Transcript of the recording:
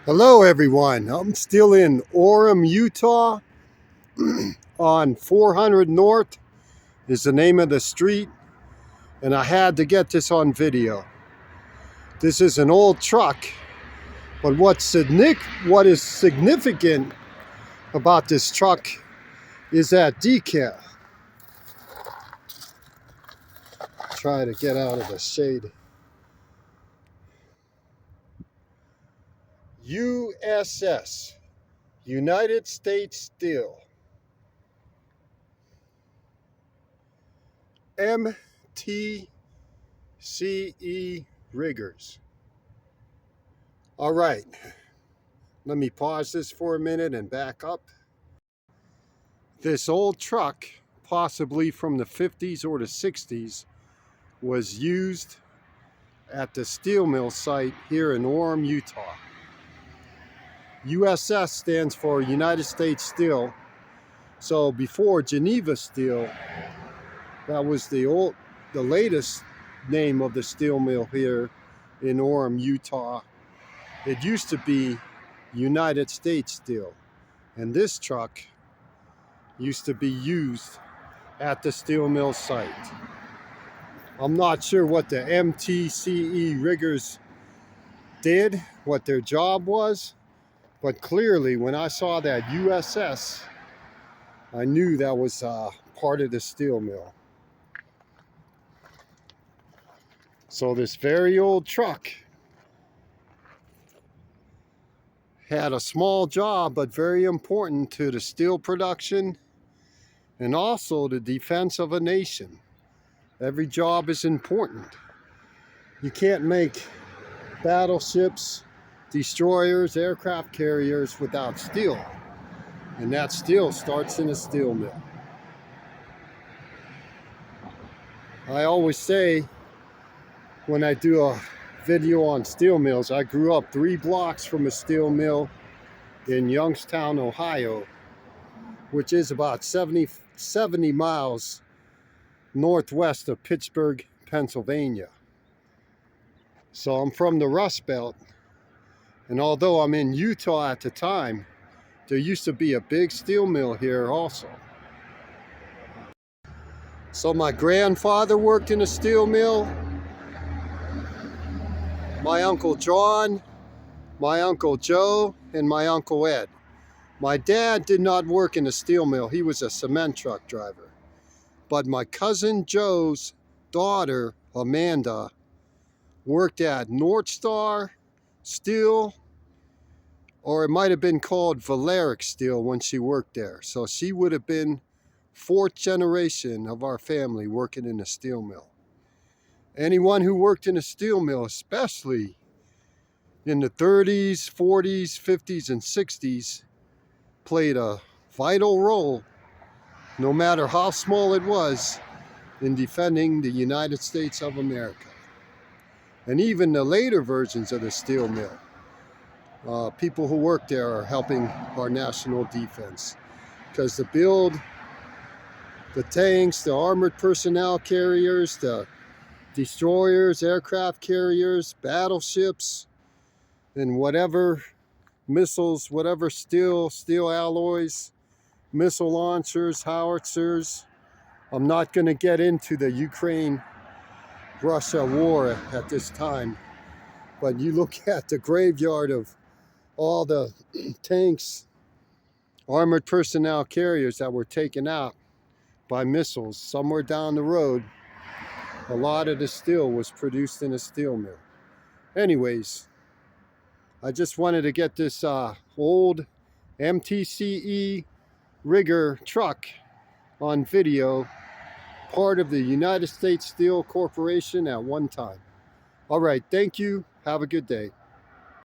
Hello everyone, I'm still in Orem, Utah on 400 North is the name of the street, and I had to get this on video. This is an old truck, but what is significant about this truck is that decal. Try to get out of the shade. USS, United States Steel. MTCE riggers. All right, let me pause this for a minute and back up. This old truck, possibly from the 50s or the 60s, was used at the steel mill site here in Orem, Utah. USS stands for United States Steel. So before Geneva Steel, that was the latest name of the steel mill here in Orem, Utah. It used to be United States Steel, and this truck used to be used at the steel mill site. I'm not sure what the MTCE riggers did, what their job was, but clearly when I saw that USS, I knew that was part of the steel mill. So this very old truck had a small job, but very important to the steel production and also the defense of a nation. Every job is important. You can't make battleships, destroyers, aircraft carriers without steel. And that steel starts in a steel mill. I always say when I do a video on steel mills, I grew up 3 blocks from a steel mill in Youngstown, Ohio, which is about 70 miles northwest of Pittsburgh, Pennsylvania. So I'm from the Rust Belt, and although I'm in Utah at the time, there used to be a big steel mill here also. So my grandfather worked in a steel mill, my Uncle John, my Uncle Joe, and my Uncle Ed. My dad did not work in a steel mill. He was a cement truck driver. But my cousin Joe's daughter, Amanda, worked at North Star Steel, or it might have been called Valeric Steel when she worked there. So she would have been 4th generation of our family working in a steel mill. Anyone who worked in a steel mill, especially in the 30s, 40s, 50s, and 60s, played a vital role, no matter how small it was, in defending the United States of America. And even the later versions of the steel mill, people who work there are helping our national defense. Because to build the tanks, the armored personnel carriers, the destroyers, aircraft carriers, battleships, and whatever missiles, whatever steel alloys, missile launchers, howitzers. I'm not going to get into the Ukraine-Russia war at this time, but you look at the graveyard of all the tanks, armored personnel carriers that were taken out by missiles somewhere down the road. A lot of the steel was produced in a steel mill. Anyways, I just wanted to get this old MTCE rigger truck on video, part of the United States Steel Corporation at one time. All right, thank you. Have a good day.